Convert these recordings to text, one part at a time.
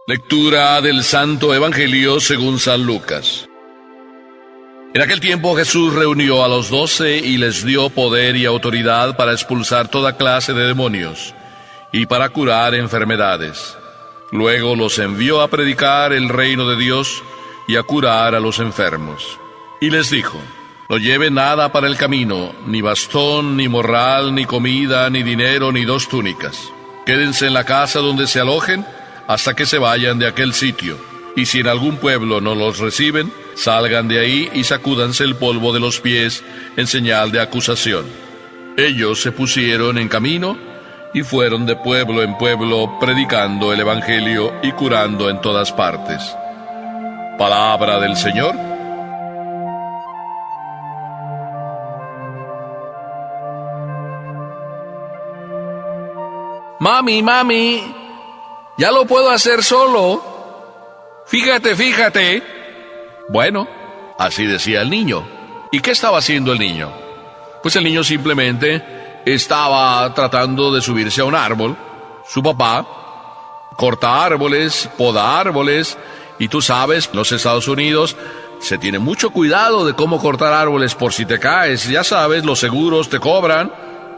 Lectura del Santo Evangelio según San Lucas. En aquel tiempo Jesús reunió a los 12 y les dio poder y autoridad para expulsar toda clase de demonios y para curar enfermedades. Luego los envió a predicar el reino de Dios y a curar a los enfermos. Y les dijo: no lleven nada para el camino, ni bastón, ni morral, ni comida, ni dinero, ni 2 túnicas. Quédense en la casa donde se alojen hasta que se vayan de aquel sitio. Y si en algún pueblo no los reciben, salgan de ahí y sacúdanse el polvo de los pies en señal de acusación. Ellos se pusieron en camino y fueron de pueblo en pueblo predicando el Evangelio y curando en todas partes. Palabra del Señor. Mami, ya lo puedo hacer solo. Fíjate. Bueno, así decía el niño. ¿Y qué estaba haciendo el niño? Pues el niño simplemente estaba tratando de subirse a un árbol. Su papá corta árboles, poda árboles, y tú sabes, en los Estados Unidos se tiene mucho cuidado de cómo cortar árboles por si te caes. Ya sabes, los seguros te cobran.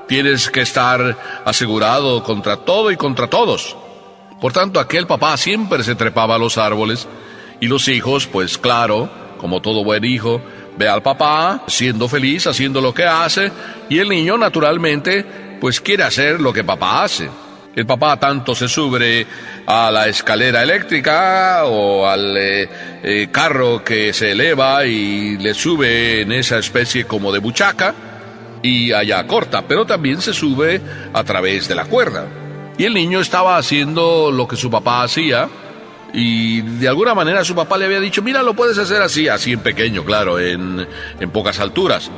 Tienes que estar asegurado contra todo y contra todos. Por tanto, aquel papá siempre se trepaba a los árboles. Y los hijos, pues claro, como todo buen hijo, ve al papá siendo feliz, haciendo lo que hace. Y el niño, naturalmente, pues quiere hacer lo que papá hace. El papá tanto se sube a la escalera eléctrica o al carro que se eleva y le sube en esa especie como de buchaca, y allá corta, pero también se sube a través de la cuerda. Y el niño estaba haciendo lo que su papá hacía, y de alguna manera su papá le había dicho: mira, lo puedes hacer así en pequeño, claro, en pocas alturas.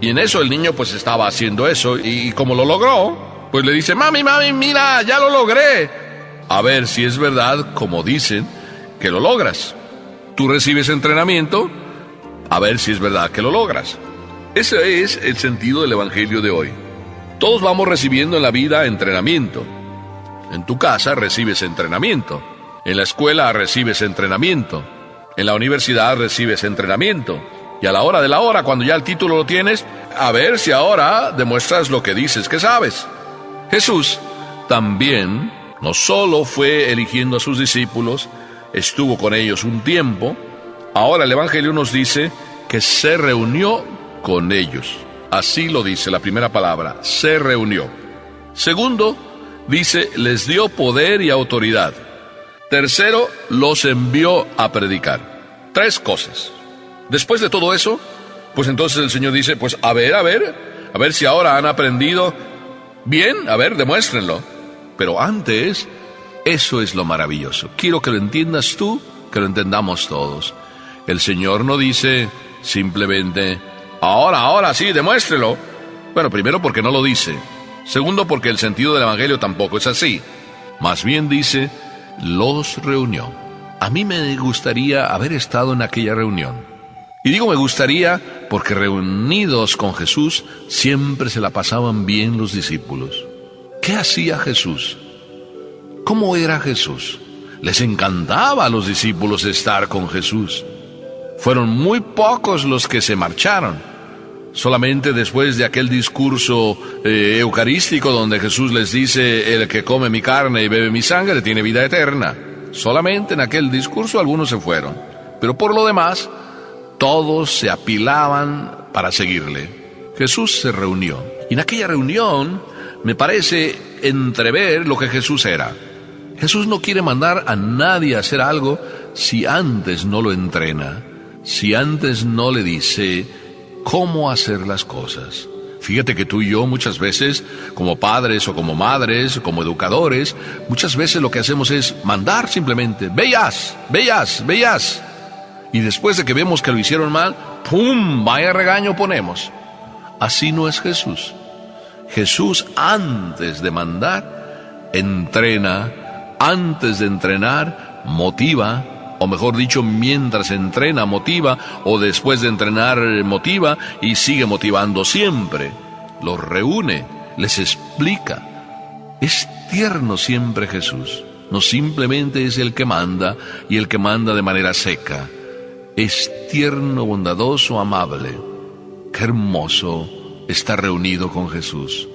Y en eso el niño pues estaba haciendo eso, y como lo logró, pues le dice: mami, mira, ya lo logré. A ver si es verdad, como dicen, que lo logras. Tú recibes entrenamiento, a ver si es verdad que lo logras. Ese es el sentido del Evangelio de hoy. Todos vamos recibiendo en la vida entrenamiento. En tu casa recibes entrenamiento. En la escuela recibes entrenamiento. En la universidad recibes entrenamiento. Y a la hora de la hora, cuando ya el título lo tienes, a ver si ahora demuestras lo que dices que sabes. Jesús también no solo fue eligiendo a sus discípulos, estuvo con ellos un tiempo. Ahora el Evangelio nos dice que se reunió con ellos. Así lo dice la primera palabra, se reunió. Segundo, dice, les dio poder y autoridad. Tercero, los envió a predicar. 3 cosas. Después de todo eso, pues entonces el Señor dice: pues a ver si ahora han aprendido bien, a ver, demuéstrenlo. Pero antes, eso es lo maravilloso. Quiero que lo entiendas tú, que lo entendamos todos. El Señor no dice simplemente: ahora sí, demuéstrelo. Bueno, primero porque no lo dice. Segundo porque el sentido del Evangelio tampoco es así. Más bien dice, los reunió. A mí me gustaría haber estado en aquella reunión. Y digo me gustaría porque reunidos con Jesús siempre se la pasaban bien los discípulos. ¿Qué hacía Jesús? ¿Cómo era Jesús? Les encantaba a los discípulos estar con Jesús. Fueron muy pocos los que se marcharon. Solamente después de aquel discurso eucarístico donde Jesús les dice: el que come mi carne y bebe mi sangre tiene vida eterna. Solamente en aquel discurso algunos se fueron. Pero por lo demás, todos se apilaban para seguirle. Jesús se reunió. Y en aquella reunión me parece entrever lo que Jesús era. Jesús no quiere mandar a nadie a hacer algo si antes no lo entrena, si antes no le dice cómo hacer las cosas. Fíjate que tú y yo muchas veces, como padres o como madres, o como educadores, muchas veces lo que hacemos es mandar simplemente: veas. Y después de que vemos que lo hicieron mal, ¡pum!, vaya regaño ponemos. Así no es Jesús. Jesús, antes de mandar, entrena. Antes de entrenar, motiva. O mejor dicho, mientras entrena, motiva. O después de entrenar, motiva. Y sigue motivando siempre. Los reúne, les explica. Es tierno siempre Jesús. no simplemente es el que manda, y el que manda de manera seca. Es tierno, bondadoso, amable. Qué hermoso estar reunido con Jesús.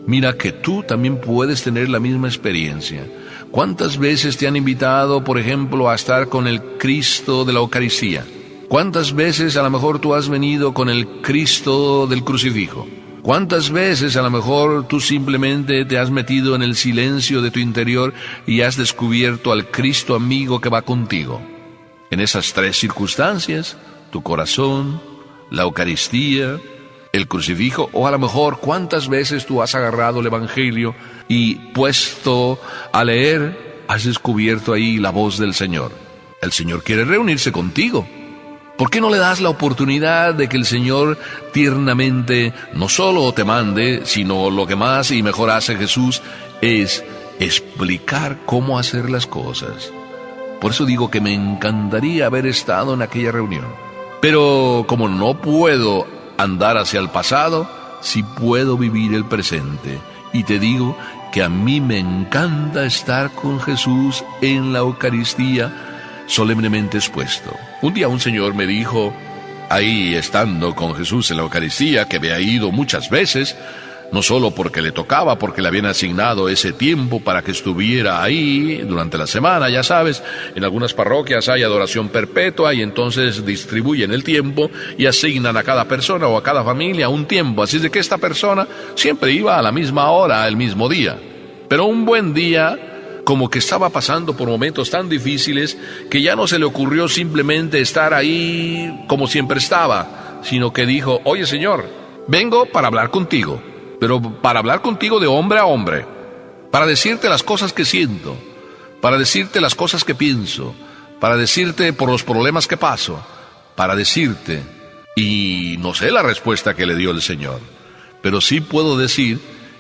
Mira que tú también puedes tener la misma experiencia. ¿Cuántas veces te han invitado, por ejemplo, a estar con el Cristo de la Eucaristía? ¿Cuántas veces a lo mejor tú has venido con el Cristo del crucifijo? ¿Cuántas veces a lo mejor tú simplemente te has metido en el silencio de tu interior y has descubierto al Cristo amigo que va contigo? En esas tres circunstancias, tu corazón, la Eucaristía, el crucifijo, o a lo mejor cuántas veces tú has agarrado el Evangelio y puesto a leer, has descubierto ahí la voz del Señor. El Señor quiere reunirse contigo. ¿Por qué no le das la oportunidad de que el Señor tiernamente no solo te mande, sino lo que más y mejor hace Jesús es explicar cómo hacer las cosas? Por eso digo que me encantaría haber estado en aquella reunión. Pero como no puedo andar hacia el pasado, sí puedo vivir el presente. Y te digo que a mí me encanta estar con Jesús en la Eucaristía, solemnemente expuesto. Un día un señor me dijo, ahí estando con Jesús en la Eucaristía, que había ido muchas veces, no solo porque le tocaba, porque le habían asignado ese tiempo para que estuviera ahí durante la semana, ya sabes, en algunas parroquias hay adoración perpetua y entonces distribuyen el tiempo y asignan a cada persona o a cada familia un tiempo, así de que esta persona siempre iba a la misma hora, el mismo día. Pero un buen día, como que estaba pasando por momentos tan difíciles que ya no se le ocurrió simplemente estar ahí como siempre estaba, sino que dijo, oye Señor, vengo para hablar contigo, pero para hablar contigo de hombre a hombre, para decirte las cosas que siento, para decirte las cosas que pienso, para decirte por los problemas que paso, para decirte, y no sé la respuesta que le dio el Señor, pero sí puedo decir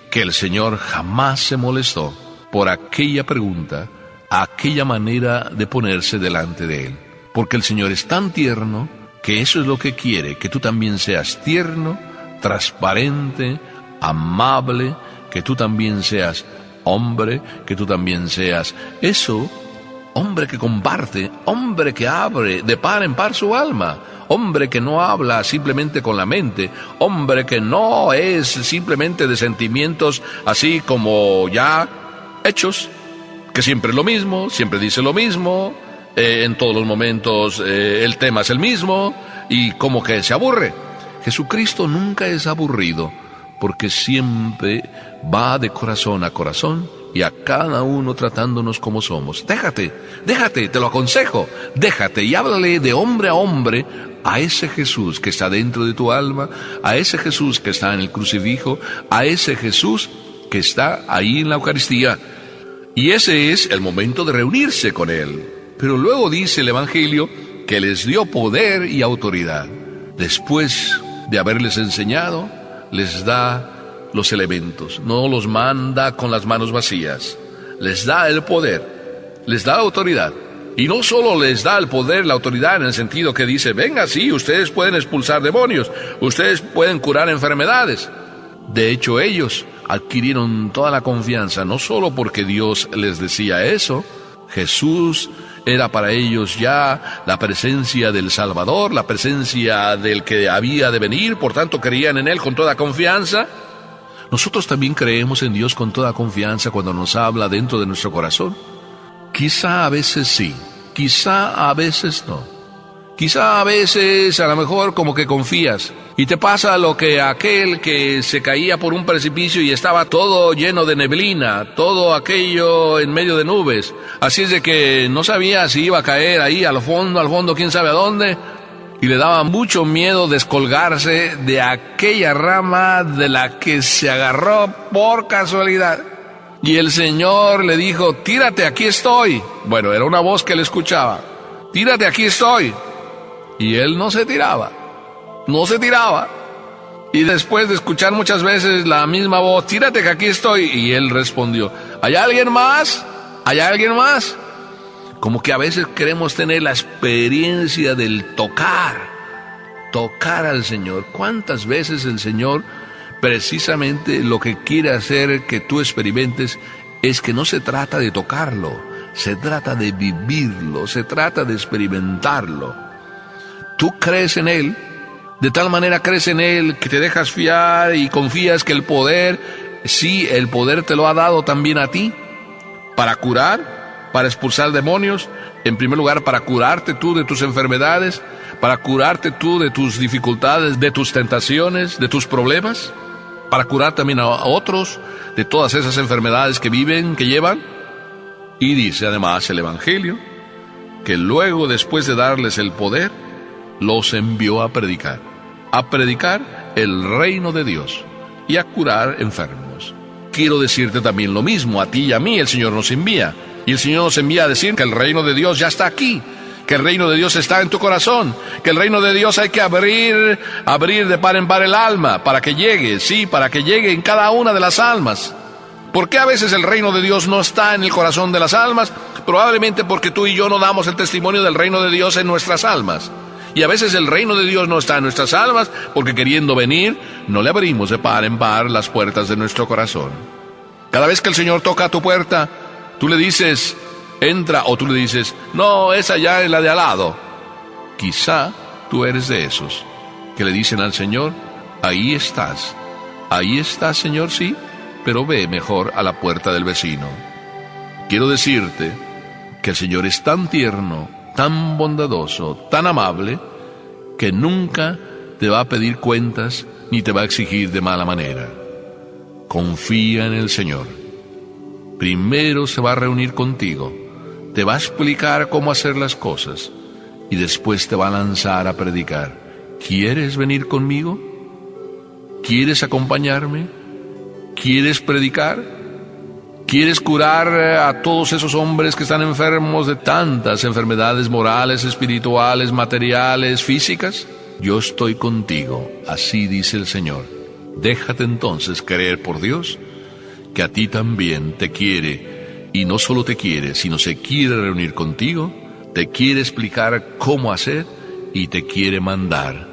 que el Señor jamás se molestó por aquella pregunta, aquella manera de ponerse delante de Él. Porque el Señor es tan tierno que eso es lo que quiere, que tú también seas tierno, transparente, amable, que tú también seas hombre, que tú también seas eso, hombre que comparte, hombre que abre de par en par su alma, hombre que no habla simplemente con la mente, hombre que no es simplemente de sentimientos así como ya hechos, que siempre es lo mismo, siempre dice lo mismo, en todos los momentos el tema es el mismo y como que se aburre. Jesucristo nunca es aburrido porque siempre va de corazón a corazón y a cada uno tratándonos como somos. Déjate, te lo aconsejo, déjate y háblale de hombre a hombre a ese Jesús que está dentro de tu alma, a ese Jesús que está en el crucifijo, a ese Jesús que está ahí en la Eucaristía. Y ese es el momento de reunirse con Él. Pero luego dice el Evangelio que les dio poder y autoridad. Después de haberles enseñado, les da los elementos. No los manda con las manos vacías. Les da el poder, les da la autoridad. Y no solo les da el poder, la autoridad en el sentido que dice, venga, sí, ustedes pueden expulsar demonios, ustedes pueden curar enfermedades. De hecho, ellos adquirieron toda la confianza, no solo porque Dios les decía eso, Jesús era para ellos ya la presencia del Salvador, la presencia del que había de venir, por tanto creían en Él con toda confianza. Nosotros también creemos en Dios con toda confianza cuando nos habla dentro de nuestro corazón. Quizá a veces sí, quizá a veces no. Quizá a veces, a lo mejor, como que confías y te pasa lo que aquel que se caía por un precipicio y estaba todo lleno de neblina, todo aquello en medio de nubes. Así es de que no sabía si iba a caer ahí al fondo, quién sabe a dónde. Y le daba mucho miedo descolgarse de aquella rama de la que se agarró por casualidad. Y el Señor le dijo, tírate, aquí estoy. Bueno, era una voz que él escuchaba. Tírate, aquí estoy. Y él no se tiraba. Y después de escuchar muchas veces la misma voz, tírate que aquí estoy. Y él respondió, ¿hay alguien más? ¿Hay alguien más? Como que a veces queremos tener la experiencia del tocar al Señor. ¿Cuántas veces el Señor precisamente lo que quiere hacer que tú experimentes es que no se trata de tocarlo, Se trata de vivirlo, se trata de experimentarlo. Tú crees en Él, de tal manera crees en Él que te dejas fiar y confías que el poder, sí, el poder te lo ha dado también a ti, para curar, para expulsar demonios, en primer lugar para curarte tú de tus enfermedades, para curarte tú de tus dificultades, de tus tentaciones, de tus problemas, para curar también a otros de todas esas enfermedades que viven, que llevan. Y dice además el Evangelio que luego, después de darles el poder, los envió a predicar el reino de Dios y a curar enfermos. Quiero decirte también lo mismo, a ti y a mí el Señor nos envía. Y el Señor nos envía a decir que el reino de Dios ya está aquí, que el reino de Dios está en tu corazón, que el reino de Dios hay que abrir de par en par el alma para que llegue, sí, para que llegue en cada una de las almas. ¿Por qué a veces el reino de Dios no está en el corazón de las almas? Probablemente porque tú y yo no damos el testimonio del reino de Dios en nuestras almas. Y a veces el reino de Dios no está en nuestras almas porque, queriendo venir, no le abrimos de par en par las puertas de nuestro corazón. Cada vez que el Señor toca a tu puerta, tú le dices, entra, o tú le dices, no, esa ya es la de al lado. Quizá tú eres de esos que le dicen al Señor, ahí estás, Señor, sí, pero ve mejor a la puerta del vecino. Quiero decirte que el Señor es tan tierno, tan bondadoso, tan amable, que nunca te va a pedir cuentas ni te va a exigir de mala manera. Confía en el Señor. Primero se va a reunir contigo, te va a explicar cómo hacer las cosas y después te va a lanzar a predicar. ¿Quieres venir conmigo? ¿Quieres acompañarme? ¿Quieres predicar? ¿Quieres curar a todos esos hombres que están enfermos de tantas enfermedades morales, espirituales, materiales, físicas? Yo estoy contigo, así dice el Señor. Déjate entonces creer por Dios, que a ti también te quiere, y no solo te quiere, sino se quiere reunir contigo, te quiere explicar cómo hacer, y te quiere mandar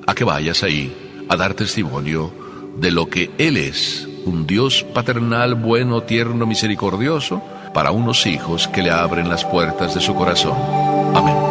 a que vayas ahí a dar testimonio de lo que Él es, un Dios paternal, bueno, tierno, misericordioso, para unos hijos que le abren las puertas de su corazón. Amén.